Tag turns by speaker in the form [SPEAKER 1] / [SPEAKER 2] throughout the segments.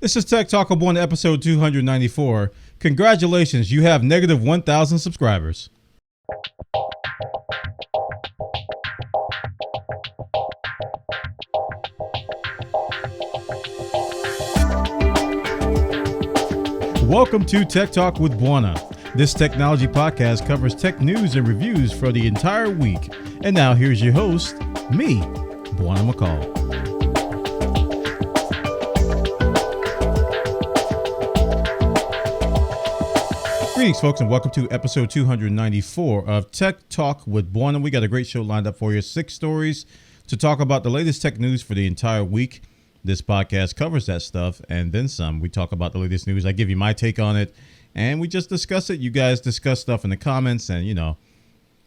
[SPEAKER 1] This is Tech Talk of Bwana, episode 294. Congratulations, you have negative 1,000 subscribers. Welcome to Tech Talk with Bwana. This technology podcast covers tech news and reviews for the entire week. And now here's your host, me, Bwana McCall. Greetings, folks, and welcome to episode 294 of Tech Talk with Bwana. We got a great show lined up for you. 6 stories to talk about the latest tech news for the entire week. This podcast covers that stuff and then some. We talk about the latest news. I give you my take on it, and we just discuss it. You guys discuss stuff in the comments, and, you know,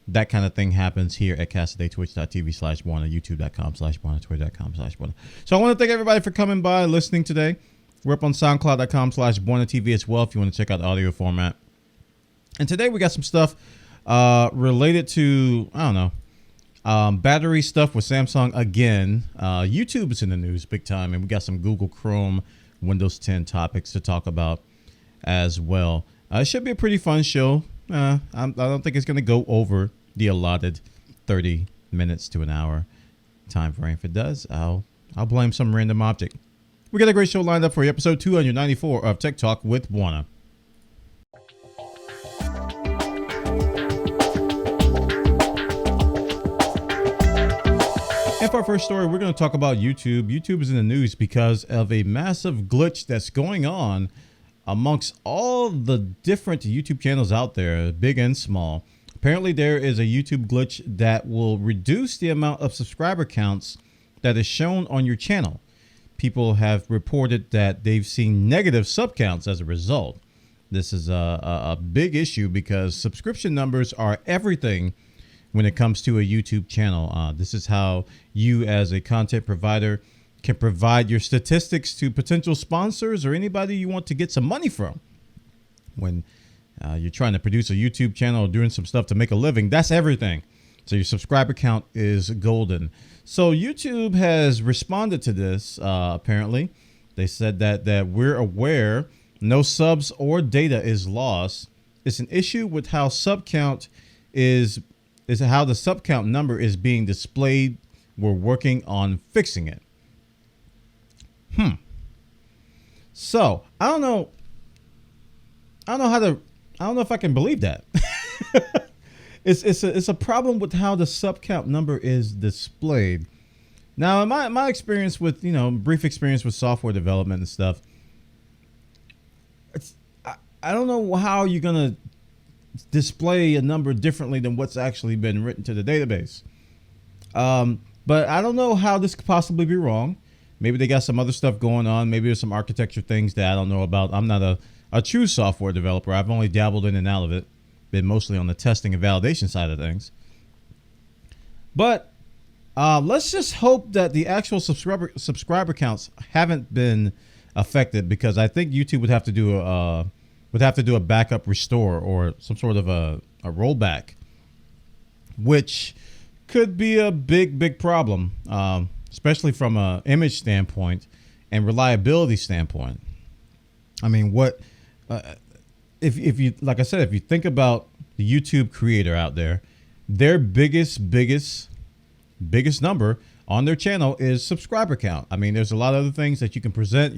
[SPEAKER 1] that kind of thing happens here at Cassidy, twitch.tv/Bwana, youtube.com/Bwana, twitter.com/Bwana. So I want to thank everybody for coming by and listening today. We're up on soundcloud.com/Bwana TV as well if you want to check out the audio format. And today we got some stuff related to, battery stuff with Samsung again. YouTube is in the news big time, and we got some Google Chrome, Windows 10 topics to talk about as well. It should be a pretty fun show. I don't think it's going to go over the allotted 30 minutes to an hour time frame. If it does, I'll blame some random object. We got a great show lined up for you, episode 294 of Tech Talk with Bwana. And for our first story, we're going to talk about YouTube. YouTube is in the news because of a massive glitch that's going on amongst all the different YouTube channels out there, big and small. Apparently, there is a YouTube glitch that will reduce the amount of subscriber counts that is shown on your channel. People have reported that they've seen negative sub counts as a result. This is a big issue because subscription numbers are everything when it comes to a YouTube channel. This is how you as a content provider can provide your statistics to potential sponsors or anybody you want to get some money from. When you're trying to produce a YouTube channel or doing some stuff to make a living, that's everything. So your subscriber count is golden. So YouTube has responded to this, apparently. They said that we're aware no subs or data is lost. It's an issue with how sub count is how the sub count number is being displayed. We're working on fixing it. So I don't know if I can believe that. It's a problem with how the sub count number is displayed. Now, in my experience with, brief experience with software development and stuff, I don't know how you're gonna display a number differently than what's actually been written to the database. But I don't know how this could possibly be wrong. Maybe they got some other stuff going on. Maybe there's some architecture things that I don't know about. I'm not a true software developer. I've only dabbled in and out of it. Been mostly on the testing and validation side of things. But let's just hope that the actual subscriber counts haven't been affected, because I think YouTube would have to do a backup restore or some sort of a rollback, which could be a big problem, especially from an image standpoint and reliability standpoint. I mean, if you, like I said, if you think about the YouTube creator out there, their biggest number on their channel is subscriber count. I mean, there's a lot of other things that you can present,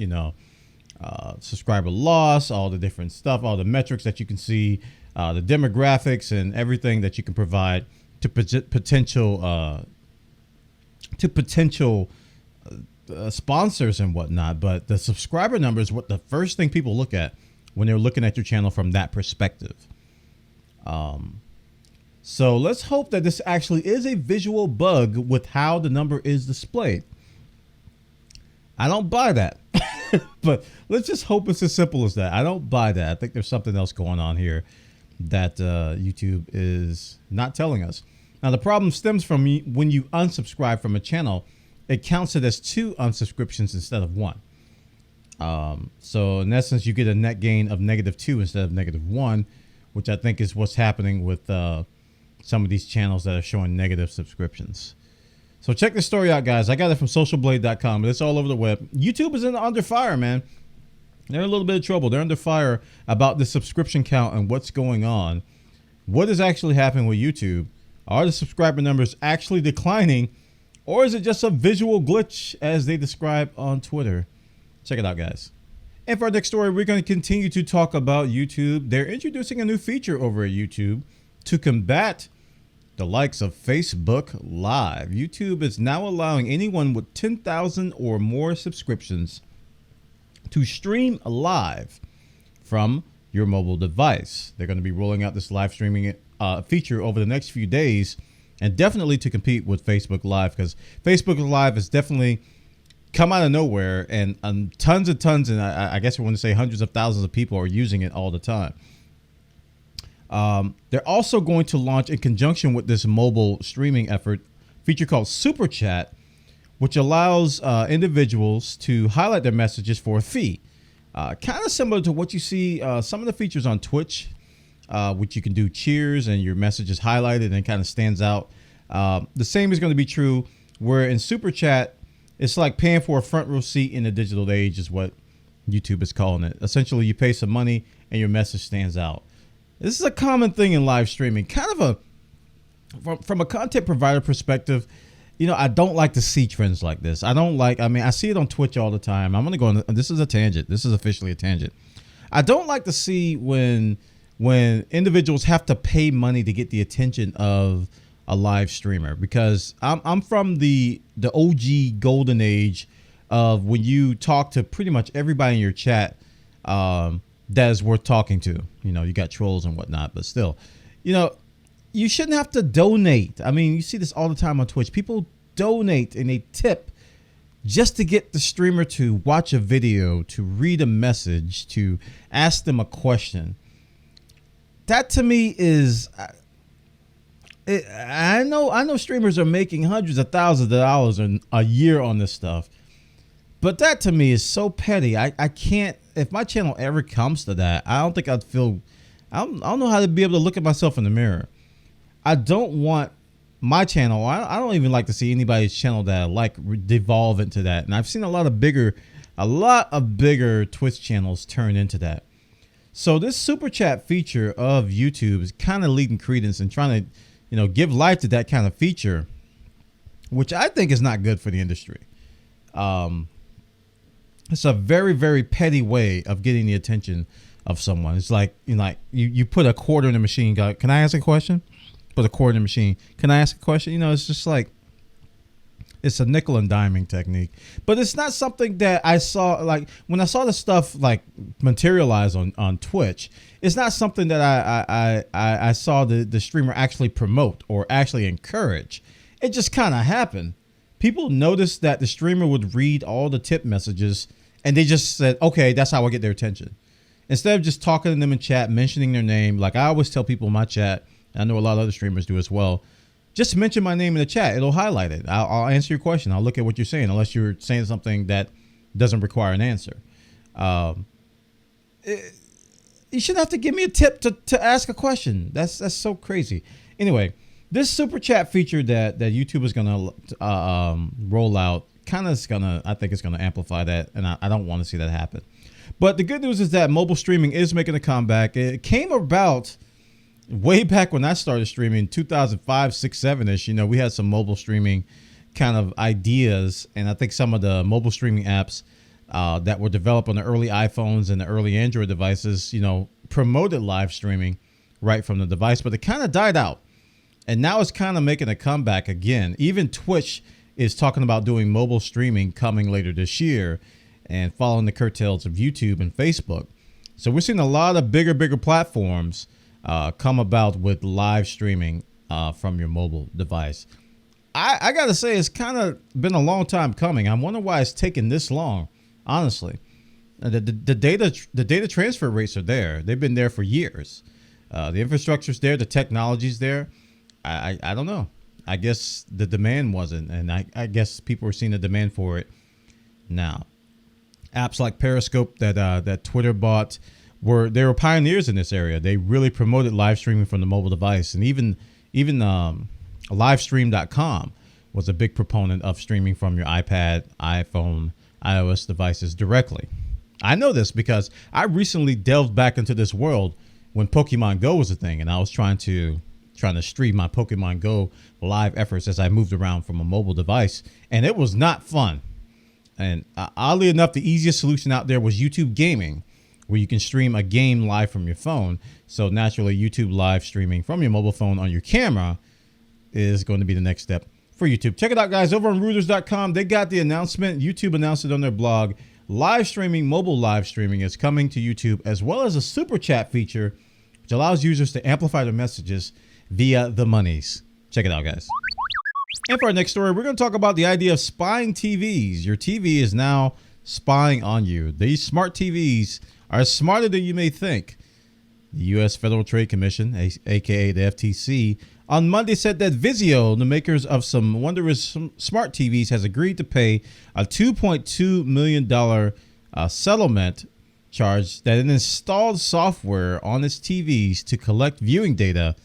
[SPEAKER 1] subscriber loss, all the different stuff, all the metrics that you can see, the demographics and everything that you can provide to potential sponsors and whatnot. But the subscriber number is what the first thing people look at when they're looking at your channel from that perspective. So let's hope that this actually is a visual bug with how the number is displayed. I don't buy that. But let's just hope it's as simple as that. I don't buy that. I think there's something else going on here that YouTube is not telling us. Now, the problem stems from when you unsubscribe from a channel, it counts it as 2 unsubscriptions instead of 1. So in essence, you get a net gain of -2 instead of -1, which I think is what's happening with some of these channels that are showing negative subscriptions. So check this story out, guys. I got it from socialblade.com, but it's all over the web. YouTube is under fire, man. They're in a little bit of trouble. They're under fire about the subscription count and what's going on. What is actually happening with YouTube? Are the subscriber numbers actually declining, or is it just a visual glitch as they describe on Twitter? Check it out, guys. And for our next story, we're going to continue to talk about YouTube. They're introducing a new feature over at YouTube to combat the likes of Facebook Live. YouTube is now allowing anyone with 10,000 or more subscriptions to stream live from your mobile device. They're going to be rolling out this live streaming feature over the next few days, and definitely to compete with Facebook Live, because Facebook Live has definitely come out of nowhere, and tons and tons, and I guess we want to say hundreds of thousands of people are using it all the time. They're also going to launch, in conjunction with this mobile streaming effort, a feature called Super Chat, which allows individuals to highlight their messages for a fee. Kind of similar to what you see some of the features on Twitch, which you can do cheers and your message is highlighted and kind of stands out. The same is going to be true where in Super Chat, it's like paying for a front row seat in the digital age is what YouTube is calling it. Essentially, you pay some money and your message stands out. This is a common thing in live streaming. Kind of from a content provider perspective, you know, I don't like to see trends like this. I see it on Twitch all the time. I'm going to go on. This is a tangent. This is officially a tangent. I don't like to see when individuals have to pay money to get the attention of a live streamer, because I'm from the OG golden age of when you talk to pretty much everybody in your chat that is worth talking to. You know, you got trolls and whatnot, but still, you know, you shouldn't have to donate. I mean, you see this all the time on Twitch. People donate and they tip just to get the streamer to watch a video, to read a message, to ask them a question. That to me is, I know streamers are making hundreds of thousands of dollars a year on this stuff, but that to me is so petty. I can't, if my channel ever comes to that, I don't think I'd feel, I don't know how to be able to look at myself in the mirror. I don't want my channel, I don't even like to see anybody's channel that I like devolve into that. And I've seen a lot of bigger Twitch channels turn into that. So this super chat feature of YouTube is kind of leading credence and trying to, you know, give life to that kind of feature, which I think is not good for the industry. It's a very, very petty way of getting the attention of someone. It's like, you put a quarter in the machine. Go, can I ask a question? Put a quarter in the machine. Can I ask a question? You know, it's just like, it's a nickel and diming technique, but it's not something that I saw. Like when I saw the stuff like materialize on Twitch, it's not something that I saw the streamer actually promote or actually encourage. It just kind of happened. People noticed that the streamer would read all the tip messages and they just said, okay, that's how I get their attention. Instead of just talking to them in chat, mentioning their name. Like I always tell people in my chat, I know a lot of other streamers do as well, just mention my name in the chat. It'll highlight it. I'll answer your question. I'll look at what you're saying, unless you're saying something that doesn't require an answer. You shouldn't have to give me a tip to ask a question. That's so crazy. Anyway, this super chat feature that YouTube is gonna roll out, I think it's gonna amplify that, and I don't want to see that happen. But the good news is that mobile streaming is making a comeback. It came about way back when I started streaming, 2005, 6, 7-ish. You know, we had some mobile streaming kind of ideas, and I think some of the mobile streaming apps that were developed on the early iPhones and the early Android devices, you know, promoted live streaming right from the device, but it kind of died out. And now it's kind of making a comeback again. Even Twitch is talking about doing mobile streaming coming later this year and following the curtails of YouTube and Facebook. So we're seeing a lot of bigger platforms come about with live streaming from your mobile device. I got to say, it's kind of been a long time coming. I wonder why it's taken this long, honestly. The data transfer rates are there. They've been there for years. The infrastructure's there. The technology's there. I don't know. I guess the demand wasn't, and I guess people are seeing the demand for it now. Apps like Periscope that Twitter bought, they were pioneers in this area. They really promoted live streaming from the mobile device, and even livestream.com was a big proponent of streaming from your iPad, iPhone, iOS devices directly. I know this because I recently delved back into this world when Pokemon Go was a thing, and I was trying to stream my Pokemon Go live efforts as I moved around from a mobile device, and it was not fun. And oddly enough, the easiest solution out there was YouTube Gaming, where you can stream a game live from your phone. So naturally, YouTube live streaming from your mobile phone on your camera is going to be the next step for YouTube. Check it out, guys, over on Reuters.com. They got the announcement. YouTube announced it on their blog. Live streaming, mobile live streaming is coming to YouTube, as well as a super chat feature, which allows users to amplify their messages via the monies. Check it out, guys. And for our next story, we're going to talk about the idea of spying TVs. Your TV is now spying on you. These smart TVs are smarter than you may think. The U.S. Federal Trade Commission, aka the FTC, on Monday said that Vizio, the makers of some wondrous smart TVs, has agreed to pay a $2.2 million settlement charge that it installed software on its TVs to collect viewing data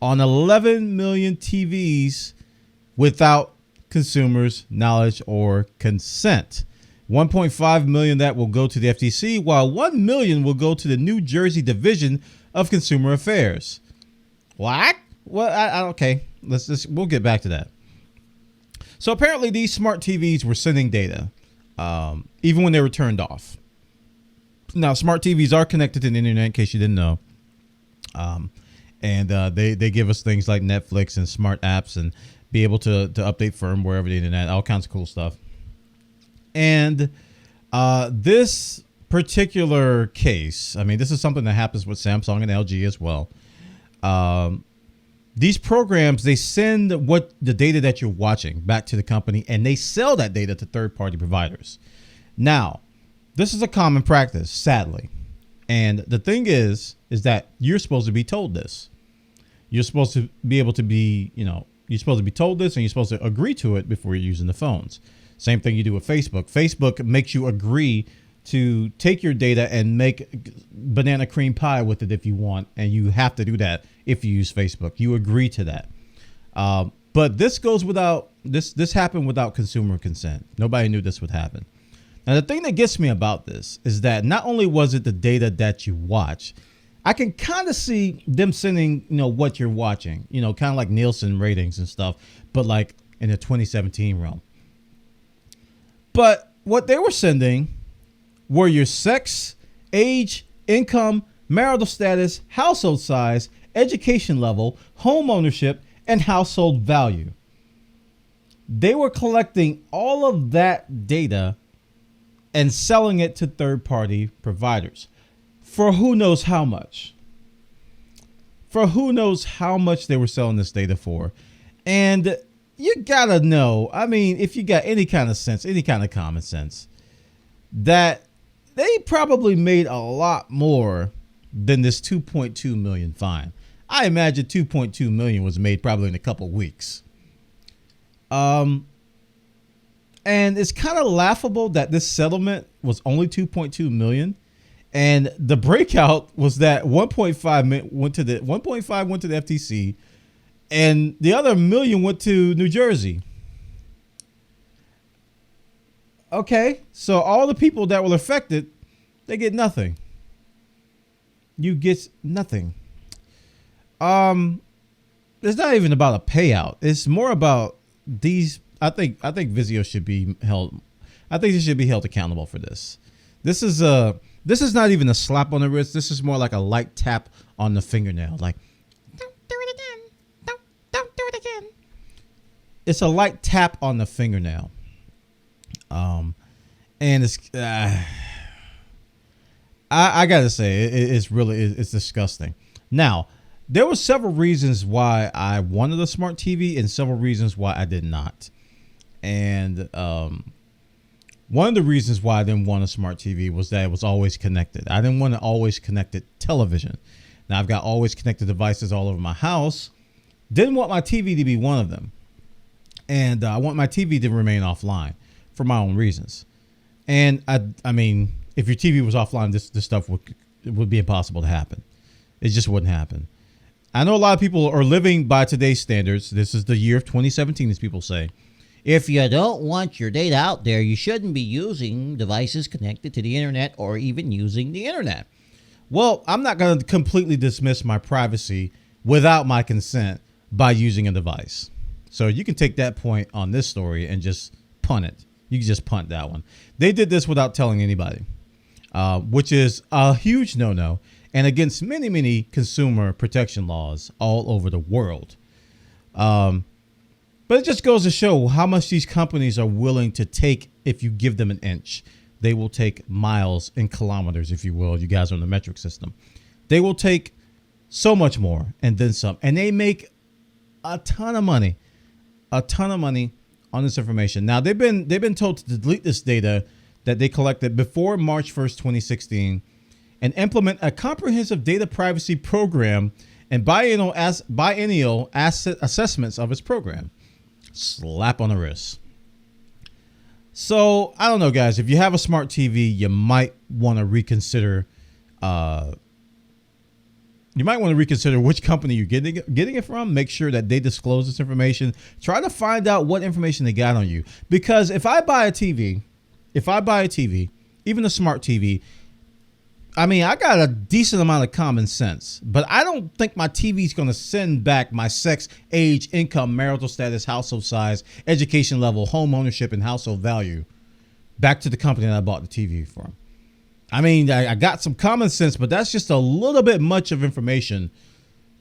[SPEAKER 1] on 11 million TVs without consumers' knowledge or consent. 1.5 million that will go to the FTC, while 1 million will go to the New Jersey Division of Consumer Affairs. What? Well, okay. We'll get back to that. So apparently these smart TVs were sending data, even when they were turned off. Now, smart TVs are connected to the internet, in case you didn't know. And they give us things like Netflix and smart apps and be able to update firmware over the internet, all kinds of cool stuff. And this particular case, I mean, this is something that happens with Samsung and LG as well. These programs, they send the data that you're watching back to the company, and they sell that data to third-party providers. Now, this is a common practice, sadly. And the thing is that you're supposed to be told this. You're supposed to be able to be, you're supposed to be told this, and you're supposed to agree to it before you're using the phones. Same thing you do with Facebook. Facebook makes you agree to take your data and make banana cream pie with it if you want, and you have to do that if you use Facebook. You agree to that. But this goes without this happened without consumer consent. Nobody knew this would happen. Now, the thing that gets me about this is that not only was it the data that you watch, I can kind of see them sending, what you're watching, kind of like Nielsen ratings and stuff, but like in the 2017 realm. But what they were sending were your sex, age, income, marital status, household size, education level, home ownership, and household value. They were collecting all of that data and selling it to third-party providers for who knows how much. For who knows how much they were selling this data for. And you gotta know, I mean, if you got any kind of sense, any kind of common sense, that they probably made a lot more than this 2.2 million fine. I imagine 2.2 million was made probably in a couple weeks. And it's kind of laughable that this settlement was only 2.2 million. And the breakout was that 1.5 went to the FTC, and the other million went to New Jersey. Okay, so all the people that were affected, they get nothing. You get nothing. It's not even about a payout. It's more about these. I think Vizio should be held. I think they should be held accountable for this. This is not even a slap on the wrist. This is more like a light tap on the fingernail. Like, don't do it again. Don't do it again. It's a light tap on the fingernail. And it's I gotta say it's disgusting. Now, there were several reasons why I wanted a smart TV and several reasons why I did not. And one of the reasons why I didn't want a smart TV was that it was always connected. I didn't want an always connected television. Now, I've got always connected devices all over my house. Didn't want my TV to be one of them. And I want my TV to remain offline for my own reasons. And I mean, if your TV was offline, this stuff would be impossible to happen. It just wouldn't happen. I know a lot of people are living by today's standards. This is the year of 2017, as people say.
[SPEAKER 2] If you don't want your data out there, you shouldn't be using devices connected to the internet or even using the internet.
[SPEAKER 1] Well, I'm not going to completely dismiss my privacy without my consent by using a device. So you can take that point on this story and just punt it. You can just punt that one. They did this without telling anybody, which is a huge no-no and against many, many consumer protection laws all over the world. But it just goes to show how much these companies are willing to take if you give them an inch. They will take miles and kilometers, if you will. You guys are in the metric system. They will take so much more and then some. And they make a ton of money on this information. Now, they've been told to delete this data that they collected before March 1st, 2016, and implement a comprehensive data privacy program and biennial assessments of its program. Slap on the wrist. So I don't know, guys. If you have a smart TV, you might want to reconsider. Which company you're getting it from. Make sure that they disclose this information. Try to find out what information they got on you. Because if I buy a TV, even a smart TV, I mean, I got a decent amount of common sense, but I don't think my TV is going to send back my sex, age, income, marital status, household size, education level, home ownership, and household value back to the company that I bought the TV from. I mean, I got some common sense, but that's just a little bit much of information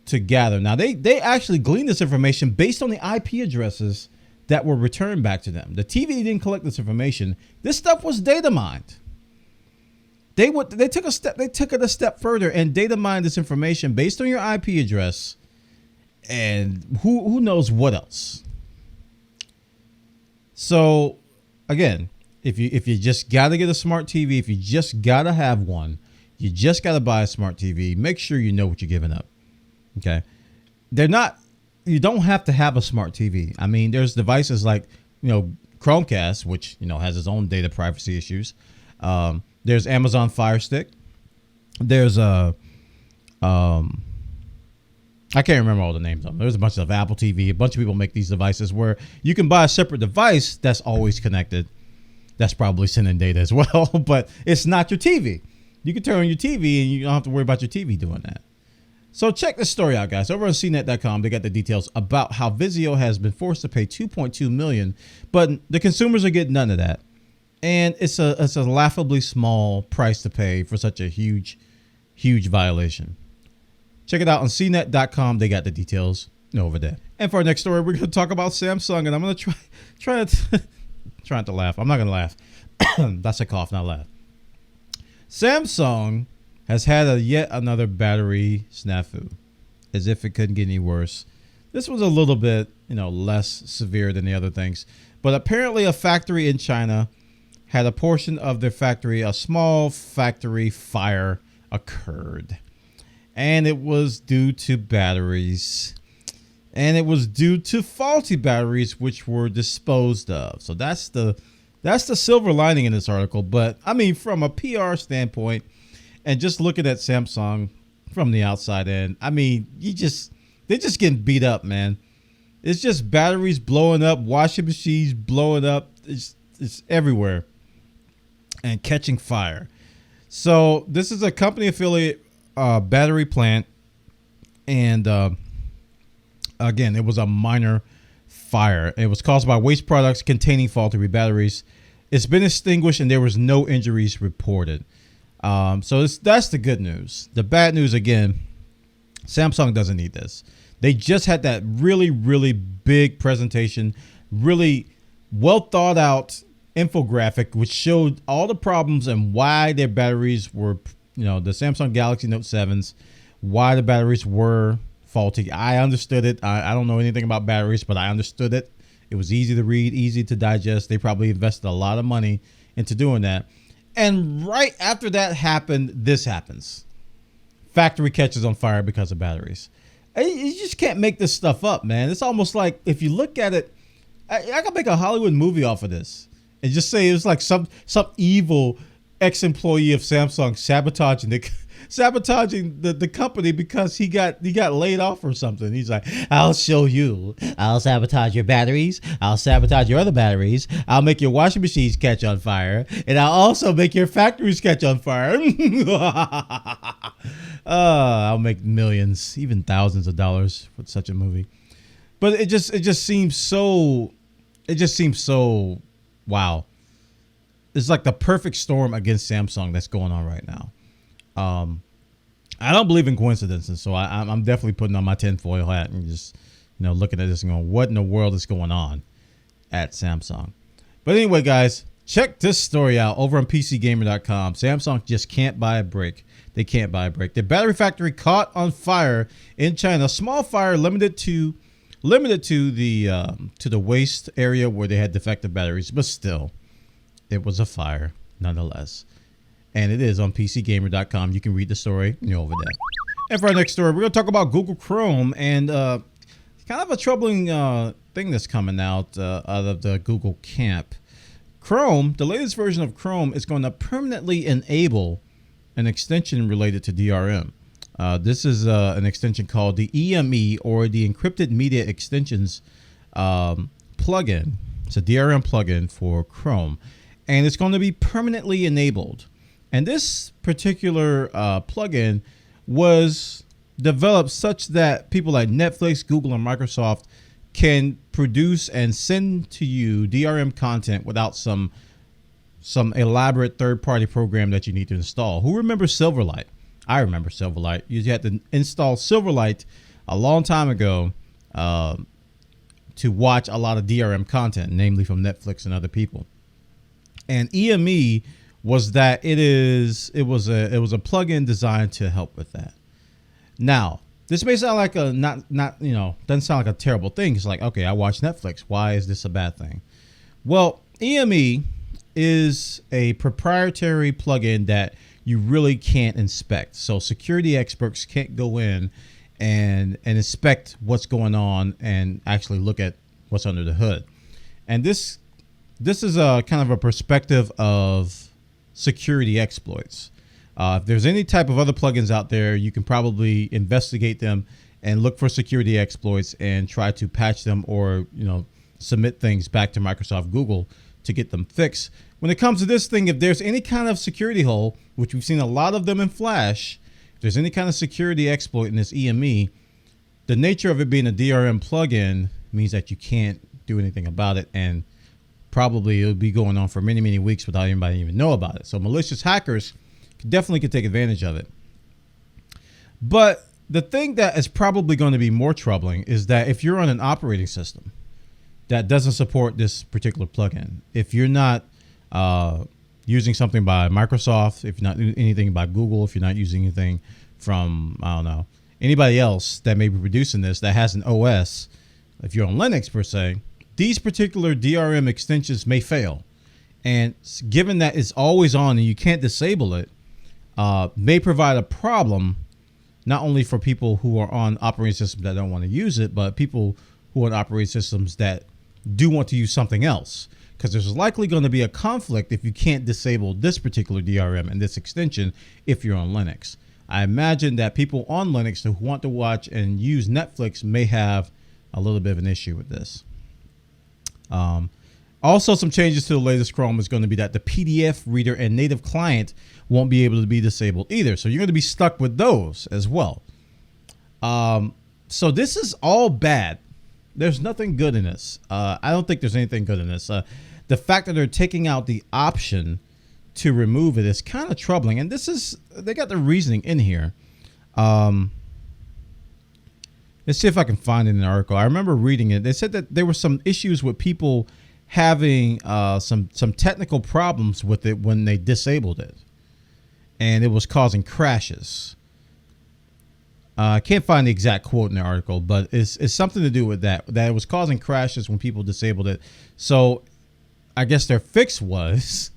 [SPEAKER 1] to gather. Now, they actually gleaned this information based on the IP addresses that were returned back to them. The TV didn't collect this information. This stuff was data mined. They took it a step further and data mined this information based on your IP address and who knows what else. So again, if you just gotta get a smart TV, if you just gotta have one, you just gotta buy a smart TV, make sure you know what you're giving up. Okay. You don't have to have a smart TV. I mean, there's devices like, Chromecast, which, has its own data privacy issues. There's Amazon Fire Stick. There's I can't remember all the names of them. There's a bunch of Apple TV. A bunch of people make these devices where you can buy a separate device that's always connected. That's probably sending data as well, but it's not your TV. You can turn on your TV and you don't have to worry about your TV doing that. So check this story out, guys. Over on CNET.com, they got the details about how Vizio has been forced to pay $2.2 million, but the consumers are getting none of that. And it's a laughably small price to pay for such a huge violation. Check it out on CNET.com. They got the details over there. And for our next story, we're going to talk about Samsung, and I'm going to try not to laugh. I'm not going to laugh. That's a cough, not laugh. Samsung has had yet another battery snafu, as if it couldn't get any worse. This was a little bit, less severe than the other things, but apparently a factory in China had a portion of their factory, a small factory fire occurred. And it was due to batteries. And it was due to faulty batteries which were disposed of. So that's the silver lining in this article. But I mean, from a PR standpoint and just looking at Samsung from the outside in, I mean, they're just getting beat up, man. It's just batteries blowing up, washing machines blowing up. It's everywhere. And catching fire. So this is a company affiliate battery plant. And again, it was a minor fire. It was caused by waste products containing faulty batteries. It's been extinguished and there was no injuries reported. So that's the good news. The bad news, again, Samsung doesn't need this. They just had that really, really big presentation, really well thought out infographic which showed all the problems and why their batteries were, the Samsung Galaxy Note 7s, why the batteries were faulty. I understood it. I don't know anything about batteries, but I understood it. It was easy to read, easy to digest. They probably invested a lot of money into doing that. And right after that happened, this happens. Factory catches on fire because of batteries. You just can't make this stuff up, man. It's almost like, if you look at it, I could make a Hollywood movie off of this. And just say it was like some evil ex-employee of Samsung sabotaging the company because he got laid off or something. He's like, I'll show you. I'll sabotage your batteries. I'll sabotage your other batteries. I'll make your washing machines catch on fire. And I'll also make your factories catch on fire. I'll make millions, even thousands of dollars with such a movie. But it just seems so wow. It's like the perfect storm against Samsung that's going on right now. I don't believe in coincidences, so I'm definitely putting on my tinfoil hat and just looking at this and going, what in the world is going on at Samsung? But anyway, guys, check this story out over on PCGamer.com. Samsung just can't buy a break. They can't buy a break. The battery factory caught on fire in China. A small fire limited to the waste area where they had defective batteries, but still, it was a fire nonetheless. And it is on PCGamer.com. You can read the story over there. And for our next story, we're going to talk about Google Chrome and kind of a troubling thing that's coming out of the Google camp. Chrome, the latest version of Chrome, is going to permanently enable an extension related to DRM. This is an extension called the EME, or the Encrypted Media Extensions plugin. It's a DRM plugin for Chrome, and it's going to be permanently enabled. And this particular plugin was developed such that people like Netflix, Google, and Microsoft can produce and send to you DRM content without some elaborate third-party program that you need to install. Who remembers Silverlight? I remember Silverlight. You had to install Silverlight a long time ago to watch a lot of DRM content, namely from Netflix and other people. And EME was that it was a plugin designed to help with that. Now, this may sound like a doesn't sound like a terrible thing. It's like, okay, I watch Netflix. Why is this a bad thing? Well, EME is a proprietary plugin that you really can't inspect. So security experts can't go in and inspect what's going on and actually look at what's under the hood. And this is a kind of a perspective of security exploits. If there's any type of other plugins out there, you can probably investigate them and look for security exploits and try to patch them or submit things back to Microsoft, Google to get them fixed. When it comes to this thing, if there's any kind of security hole, which we've seen a lot of them in Flash, if there's any kind of security exploit in this EME, the nature of it being a DRM plugin means that you can't do anything about it, and probably it'll be going on for many, many weeks without anybody even know about it. So malicious hackers definitely could take advantage of it. But the thing that is probably going to be more troubling is that if you're on an operating system that doesn't support this particular plugin, if you're not using something by Microsoft, if you're not doing anything by Google, if you're not using anything from, I don't know, anybody else that may be producing this that has an OS, if you're on Linux per se, these particular DRM extensions may fail. And given that it's always on and you can't disable it, may provide a problem not only for people who are on operating systems that don't want to use it, but people who are on operating systems that do want to use something else. Because there's likely going to be a conflict if you can't disable this particular DRM and this extension if you're on Linux. I imagine that people on Linux who want to watch and use Netflix may have a little bit of an issue with this. Also, some changes to the latest Chrome is going to be that the PDF reader and native client won't be able to be disabled either. So you're going to be stuck with those as well. So this is all bad. There's nothing good in this. I don't think there's anything good in this. The fact that they're taking out the option to remove it is kind of troubling. And they got the reasoning in here. Let's see if I can find it in an article. I remember reading it. They said that there were some issues with people having some technical problems with it when they disabled it, and it was causing crashes. I can't find the exact quote in the article, but it's something to do with that it was causing crashes when people disabled it. So I guess their fix was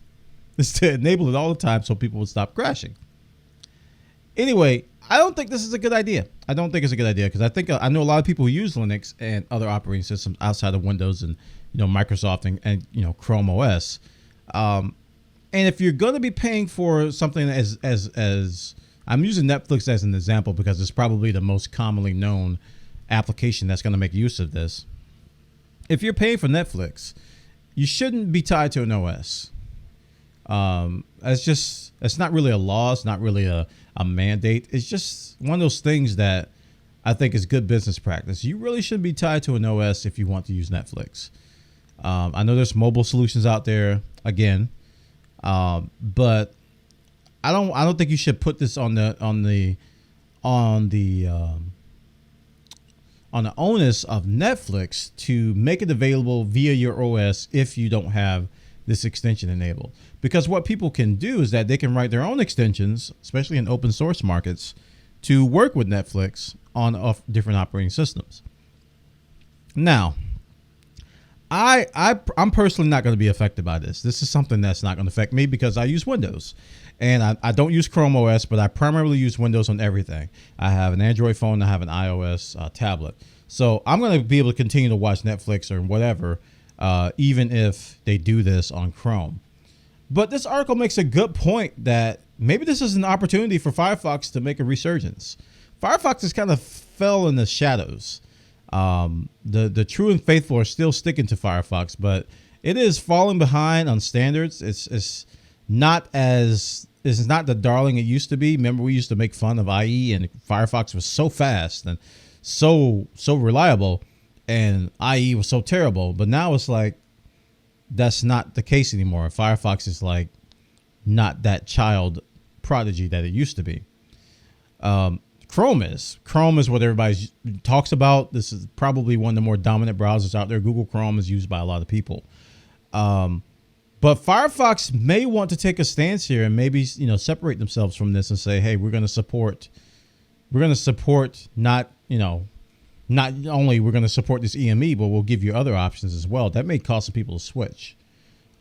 [SPEAKER 1] is to enable it all the time so people would stop crashing. Anyway, I don't think this is a good idea. I don't think it's a good idea because I know a lot of people who use Linux and other operating systems outside of Windows and Microsoft and Chrome OS. And if you're going to be paying for something as I'm using Netflix as an example because it's probably the most commonly known application that's going to make use of this. If you're paying for Netflix, you shouldn't be tied to an OS. It's not really a law. It's not really a mandate. It's just one of those things that I think is good business practice. You really shouldn't be tied to an OS if you want to use Netflix. I know there's mobile solutions out there again, but I don't think you should put this on the onus of Netflix to make it available via your OS if you don't have this extension enabled. Because what people can do is that they can write their own extensions, especially in open source markets, to work with Netflix on different operating systems. Now, I'm personally not going to be affected by this. This is something that's not going to affect me because I use Windows. And I don't use Chrome OS, but I primarily use Windows on everything. I have an Android phone. I have an iOS tablet. So I'm going to be able to continue to watch Netflix or whatever, even if they do this on Chrome. But this article makes a good point that maybe this is an opportunity for Firefox to make a resurgence. Firefox has kind of fell in the shadows. The true and faithful are still sticking to Firefox, but it is falling behind on standards. It's not the darling it used to be. Remember, we used to make fun of IE, and Firefox was so fast and so reliable, and IE was so terrible. But now it's like that's not the case anymore. Firefox is like not that child prodigy that it used to be. Chrome is what everybody talks about. This is probably one of the more dominant browsers out there. Google Chrome is used by a lot of people. But Firefox may want to take a stance here and maybe, separate themselves from this and say, hey, we're going to support not only we're going to support this EME, but we'll give you other options as well. That may cause some people to switch,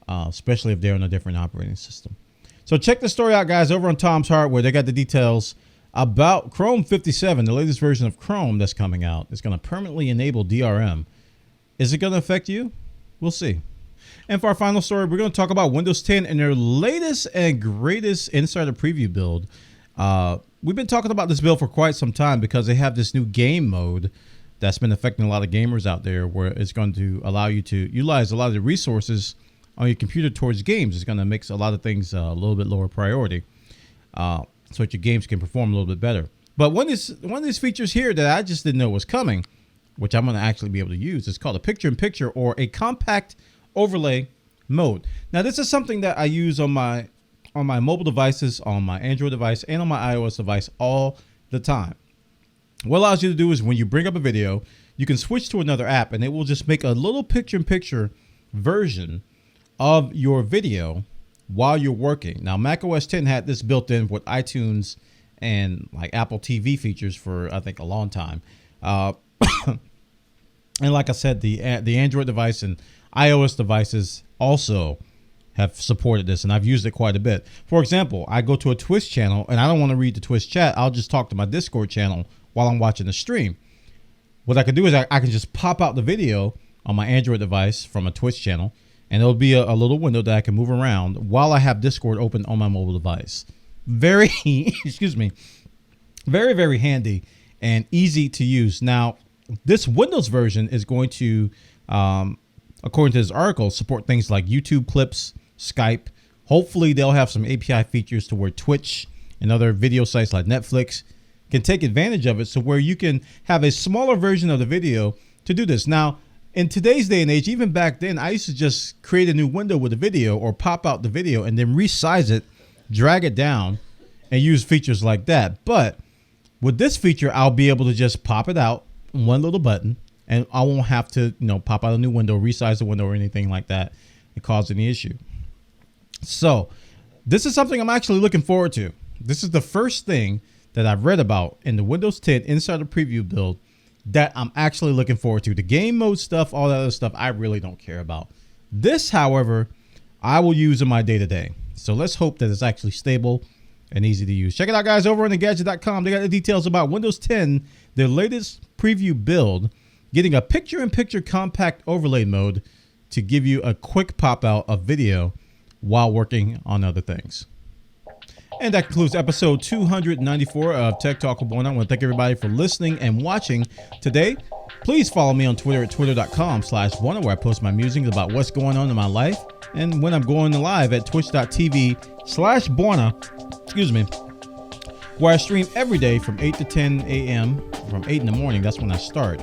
[SPEAKER 1] especially if they're on a different operating system. So check the story out, guys, over on Tom's Hardware. They got the details about Chrome 57, the latest version of Chrome that's coming out. It's going to permanently enable DRM. Is it going to affect you? We'll see. And for our final story, we're going to talk about Windows 10 and their latest and greatest insider preview build. We've been talking about this build for quite some time because they have this new game mode that's been affecting a lot of gamers out there, where it's going to allow you to utilize a lot of the resources on your computer towards games. It's going to make a lot of things a little bit lower priority, so that your games can perform a little bit better. But one of these features here that I just didn't know was coming, which I'm going to actually be able to use, is called a picture-in-picture or a compact overlay mode. Now, this is something that I use on my mobile devices, on my Android device, and on my iOS device all the time. What it allows you to do is when you bring up a video, you can switch to another app and it will just make a little picture-in-picture version of your video while you're working. Now, macOS 10 had this built in with iTunes and like Apple TV features for, I think, a long time. And like I said, the Android device and iOS devices also have supported this, and I've used it quite a bit. For example, I go to a Twitch channel and I don't want to read the Twitch chat. I'll just talk to my Discord channel while I'm watching the stream. What I can do is I can just pop out the video on my Android device from a Twitch channel, and it'll be a little window that I can move around while I have Discord open on my mobile device. Very, very, very handy and easy to use. Now, this Windows version is going to, according to this article, support things like YouTube clips, Skype. Hopefully, they'll have some API features to where Twitch and other video sites like Netflix can take advantage of it, so where you can have a smaller version of the video to do this. Now, in today's day and age, even back then, I used to just create a new window with a video or pop out the video and then resize it, drag it down, and use features like that. But with this feature, I'll be able to just pop it out, one little button, and I won't have to, pop out a new window, resize the window or anything like that and cause any issue. So this is something I'm actually looking forward to. This is the first thing that I've read about in the Windows 10 Insider Preview build that I'm actually looking forward to. The game mode stuff, all that other stuff, I really don't care about. This, however, I will use in my day-to-day. So let's hope that it's actually stable and easy to use. Check it out, guys, over on thegadget.com. They got the details about Windows 10, their latest preview build, getting a picture-in-picture compact overlay mode to give you a quick pop-out of video while working on other things. And that concludes episode 294 of Tech Talk with Bwana. I want to thank everybody for listening and watching today. Please follow me on Twitter at twitter.com/Bwana, where I post my musings about what's going on in my life. And when I'm going live at twitch.tv/Bwana, excuse me, where I stream every day from 8 to 10 a.m. From 8 in the morning, that's when I start.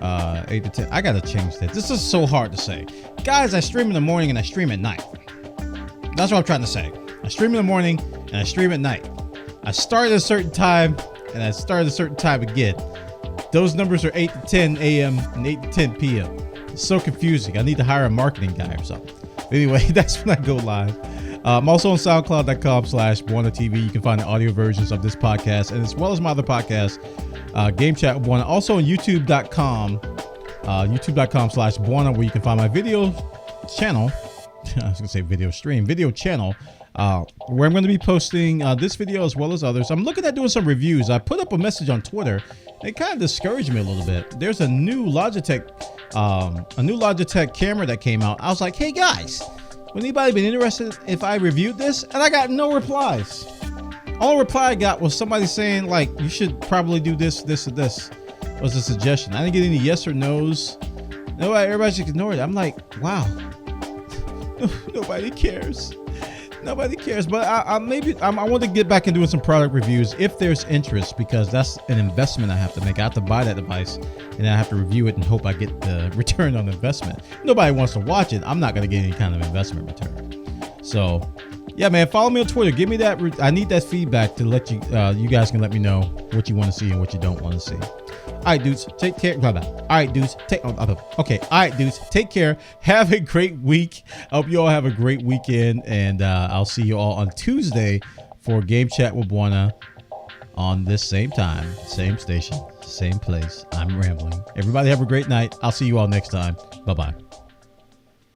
[SPEAKER 1] 8 to 10. I got to change that. This is so hard to say. Guys, I stream in the morning and I stream at night. That's what I'm trying to say. I stream in the morning and I stream at night. I start at a certain time and I start at a certain time again. Those numbers are 8 to 10 a.m. and 8 to 10 p.m. It's so confusing. I need to hire a marketing guy or something. But anyway, that's when I go live. I'm also on SoundCloud.com/BwanaTV. You can find the audio versions of this podcast and as well as my other podcast, Game Chat with Bwana. Also on YouTube.com, YouTube.com/Bwana, where you can find my video channel. I was gonna say video channel, where I'm going to be posting this video as well as others. I'm looking at doing some reviews. I put up a message on Twitter. It kind of discouraged me a little bit. There's a new Logitech camera that came out. I was like, hey guys, would anybody been interested if I reviewed this? And I got no replies. All reply I got was somebody saying like, you should probably do this, this, or this was a suggestion. I didn't get any yes or no's. Nobody, everybody just ignored it. I'm like, wow. Nobody cares. Nobody cares. But I want to get back and doing some product reviews if there's interest, because that's an investment I have to make. I have to buy that device and I have to review it and hope I get the return on investment. Nobody wants to watch it. I'm not going to get any kind of investment return. So yeah, man, follow me on Twitter. Give me that. I need that feedback to let you, you guys can let me know what you want to see and what you don't want to see. All right, dudes, take care. All right, dudes, okay. All right, dudes, take care. Have a great week. I hope you all have a great weekend, and I'll see you all on Tuesday for Game Chat with Bwana on this same time, same station, same place. I'm rambling. Everybody have a great night. I'll see you all next time. Bye-bye.